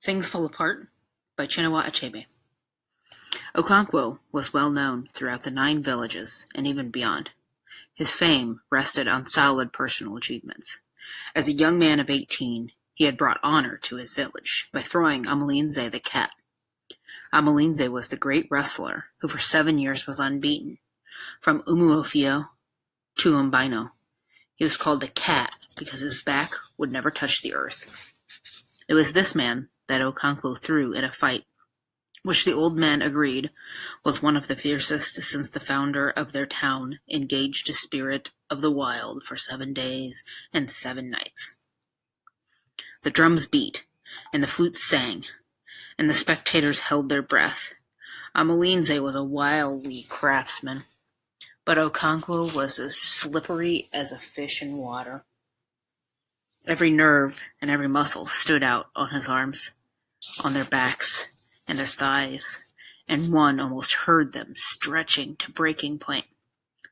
Things Fall Apart by Chinua Achebe. Okonkwo was well known throughout the 9 villages and even beyond. His fame rested on solid personal achievements. As a young man of 18, he had brought honor to his village by throwing Amalinze the cat. Amalinze was the great wrestler who for 7 years was unbeaten. From Umuofio to Umbino, he was called the cat because his back would never touch the earth. It was this man that Okonkwo threw in a fight, which the old man agreed was one of the fiercest since the founder of their town engaged a spirit of the wild for 7 days and 7 nights. The drums beat, and the flutes sang, and the spectators held their breath. Amalinze was a wily craftsman, but Okonkwo was as slippery as a fish in water. Every nerve and every muscle stood out on his arms, on their backs, and their thighs, and one almost heard them stretching to breaking point.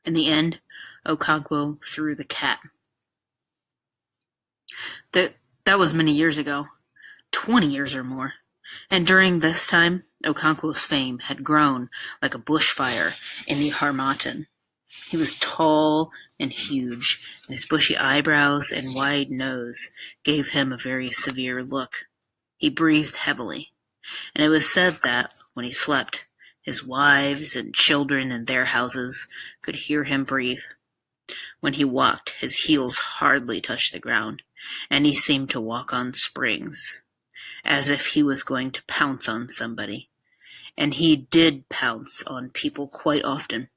In the end, Okonkwo threw the cat. That was many years ago, 20 years or more, and during this time, Okonkwo's fame had grown like a bushfire in the Harmattan. He was tall and huge, and his bushy eyebrows and wide nose gave him a very severe look. He breathed heavily, and it was said that, when he slept, his wives and children in their houses could hear him breathe. When he walked, his heels hardly touched the ground, and he seemed to walk on springs, as if he was going to pounce on somebody. And he did pounce on people quite often.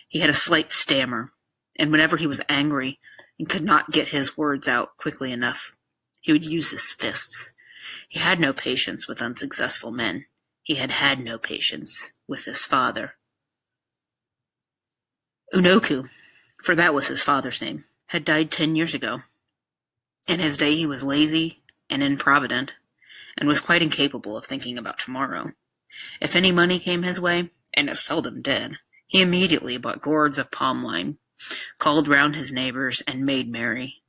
He had a slight stammer, and whenever he was angry and could not get his words out quickly enough, he would use his fists. He had no patience with unsuccessful men. He had had no patience with his father. Unoku, for that was his father's name, had died 10 years ago. In his day he was lazy and improvident, and was quite incapable of thinking about tomorrow. If any money came his way, and it seldom did, he immediately bought gourds of palm wine, called round his neighbors, and made merry.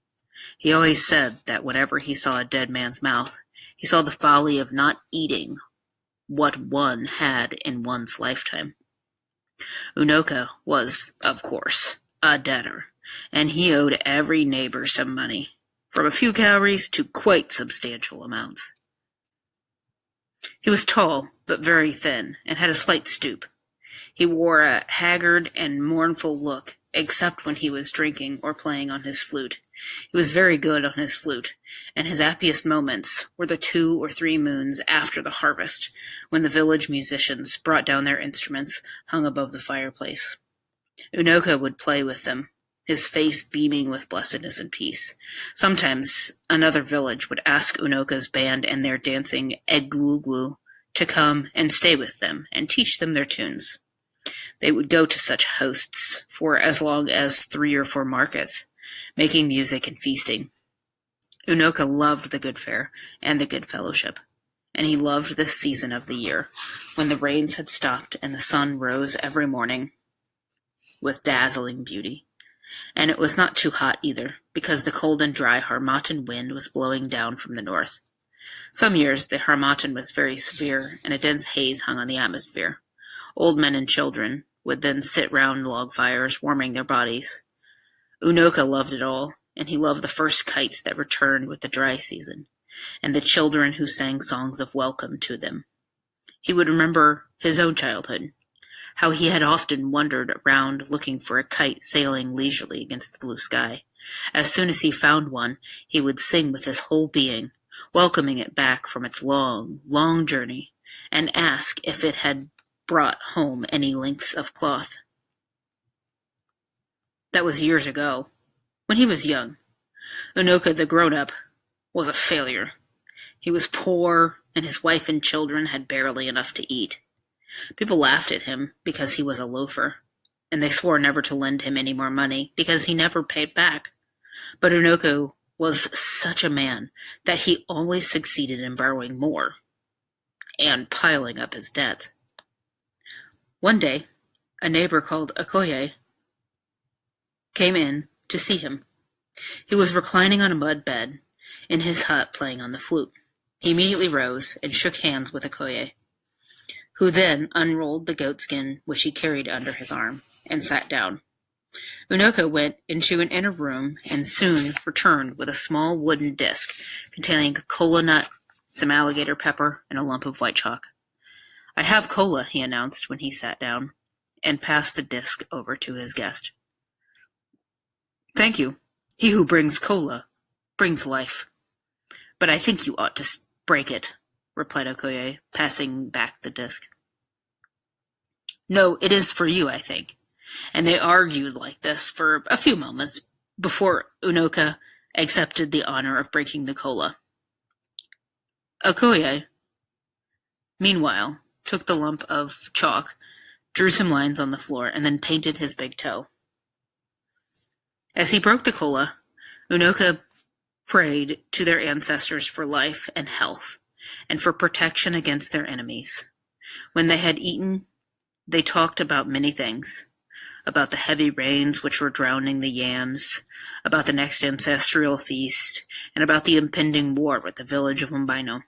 He always said that whenever he saw a dead man's mouth, he saw the folly of not eating what one had in one's lifetime. Unoka was, of course, a debtor, and he owed every neighbor some money, from a few cowries to quite substantial amounts. He was tall, but very thin, and had a slight stoop. He wore a haggard and mournful look, except when he was drinking or playing on his flute. He was very good on his flute, and his happiest moments were the 2 or 3 moons after the harvest, when the village musicians brought down their instruments hung above the fireplace. Unoka would play with them, his face beaming with blessedness and peace. Sometimes another village would ask Unoka's band and their dancing egwugwu to come and stay with them and teach them their tunes. They would go to such hosts for as long as 3 or 4 markets, making music and feasting. Unoka loved the good fare and the good fellowship, and he loved this season of the year, when the rains had stopped and the sun rose every morning with dazzling beauty. And it was not too hot either, because the cold and dry Harmattan wind was blowing down from the north. Some years the Harmattan was very severe, and a dense haze hung on the atmosphere. Old men and children would then sit round log fires, warming their bodies. Unoka loved it all, and he loved the first kites that returned with the dry season, and the children who sang songs of welcome to them. He would remember his own childhood, how he had often wandered around looking for a kite sailing leisurely against the blue sky. As soon as he found one, he would sing with his whole being, welcoming it back from its long, long journey, and ask if it had brought home any lengths of cloth. That was years ago, when he was young. Unoka, the grown-up, was a failure. He was poor, and his wife and children had barely enough to eat. People laughed at him because he was a loafer, and they swore never to lend him any more money because he never paid back. But Unoka was such a man that he always succeeded in borrowing more and piling up his debt. One day, a neighbor called Okoye came in to see him. He was reclining on a mud bed in his hut playing on the flute. He immediately rose and shook hands with Okoye, who then unrolled the goatskin which he carried under his arm, and sat down. Unoka went into an inner room and soon returned with a small wooden disc containing a cola nut, some alligator pepper, and a lump of white chalk. "I have cola," he announced when he sat down, and passed the disc over to his guest. "Thank you. He who brings cola brings life. But I think you ought to break it," replied Okoye, passing back the disc. "No, it is for you, I think." And they argued like this for a few moments before Unoka accepted the honor of breaking the cola. Okoye, meanwhile, took the lump of chalk, drew some lines on the floor, and then painted his big toe. As he broke the cola, Unoka prayed to their ancestors for life and health, and for protection against their enemies. When they had eaten, they talked about many things. About the heavy rains which were drowning the yams, about the next ancestral feast, and about the impending war with the village of Umbino.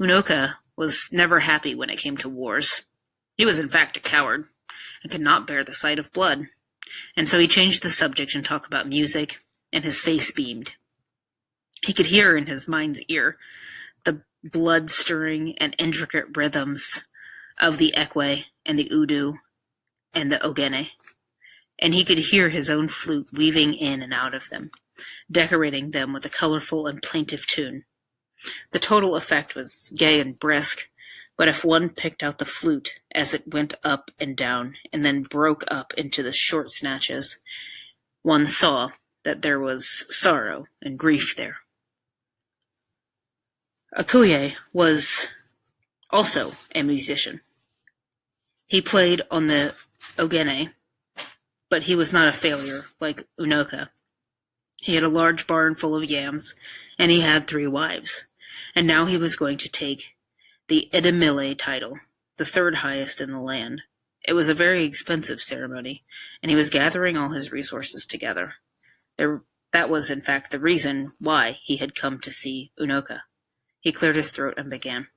Unoka was never happy when it came to wars. He was in fact a coward, and could not bear the sight of blood, and so he changed the subject and talked about music, and his face beamed. He could hear in his mind's ear the blood-stirring and intricate rhythms of the ekwe and the udu and the ogene, and he could hear his own flute weaving in and out of them, decorating them with a colorful and plaintive tune. The total effect was gay and brisk, but if one picked out the flute as it went up and down and then broke up into the short snatches, one saw that there was sorrow and grief there. Okoye was also a musician. He played on the ogene, but he was not a failure like Unoka. He had a large barn full of yams, and he had 3 wives, and now he was going to take the Edemile title, the 3rd highest in the land. It was a very expensive ceremony, and he was gathering all his resources together. That was, in fact, the reason why he had come to see Unoka. He cleared his throat and began.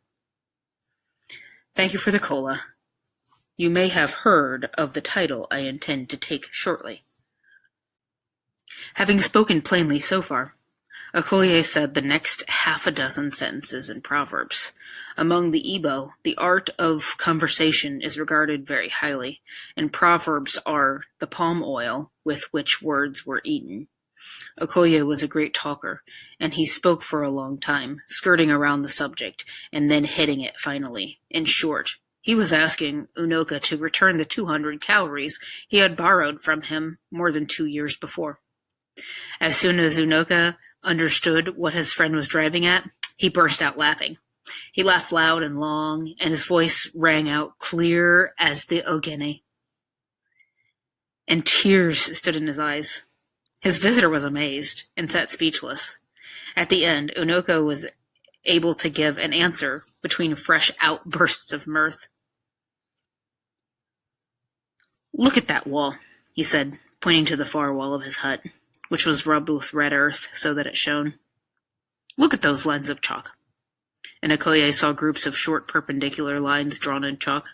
"Thank you for the cola. You may have heard of the title I intend to take shortly." Having spoken plainly so far, Okoye said the next 6 sentences in Proverbs. Among the Igbo, the art of conversation is regarded very highly, and Proverbs are the palm oil with which words were eaten. Okoye was a great talker, and he spoke for a long time, skirting around the subject, and then hitting it finally. In short, he was asking Unoka to return the 200 cowries he had borrowed from him more than 2 years before. As soon as Unoka understood what his friend was driving at, he burst out laughing. He laughed loud and long, and his voice rang out clear as the ogene, and tears stood in his eyes. His visitor was amazed and sat speechless. At the end, Unoka was able to give an answer between fresh outbursts of mirth. "Look at that wall," he said, pointing to the far wall of his hut, which was rubbed with red earth so that it shone. "Look at those lines of chalk." And Okoye saw groups of short perpendicular lines drawn in chalk.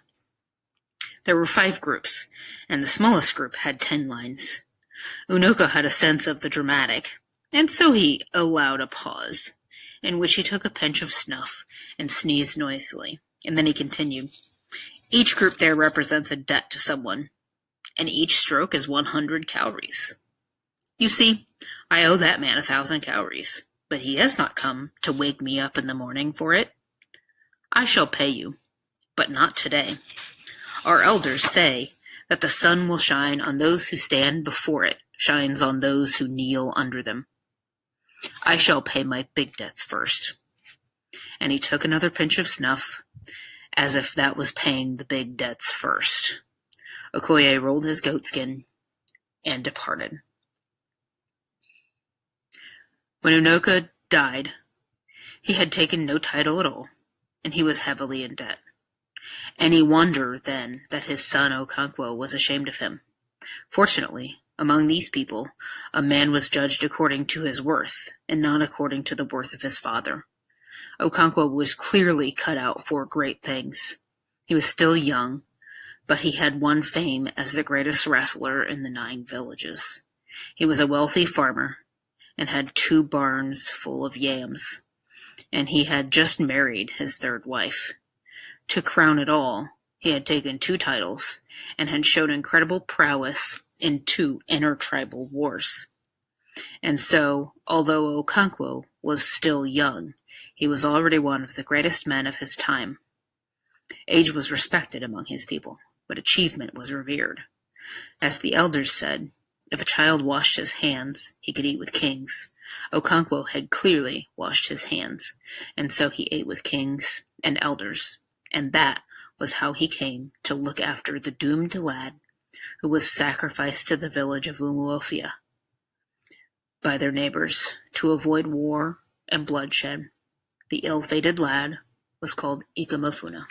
There were 5 groups, and the smallest group had 10 lines. Unoka had a sense of the dramatic, and so he allowed a pause, in which he took a pinch of snuff and sneezed noisily, and then he continued. "Each group there represents a debt to someone, and each stroke is 100 cowries. You see, I owe that man 1,000 cowries, but he has not come to wake me up in the morning for it. I shall pay you, but not today. Our elders say that the sun will shine on those who stand before it, shines on those who kneel under them. I shall pay my big debts first." And he took another pinch of snuff, as if that was paying the big debts first. Okoye rolled his goatskin and departed. When Unoka died, he had taken no title at all, and he was heavily in debt. Any wonder, then, that his son Okonkwo was ashamed of him? Fortunately, among these people, a man was judged according to his worth, and not according to the worth of his father. Okonkwo was clearly cut out for great things. He was still young, but he had won fame as the greatest wrestler in the 9 villages. He was a wealthy farmer and had 2 barns full of yams, and he had just married his 3rd wife. To crown it all, he had taken 2 titles and had shown incredible prowess in 2 intertribal wars. And so, although Okonkwo was still young, he was already one of the greatest men of his time. Age was respected among his people, but achievement was revered. As the elders said, if a child washed his hands, he could eat with kings. Okonkwo had clearly washed his hands, and so he ate with kings and elders, and that was how he came to look after the doomed lad who was sacrificed to the village of Umuofia by their neighbors to avoid war and bloodshed. The ill-fated lad was called Ikamofuna.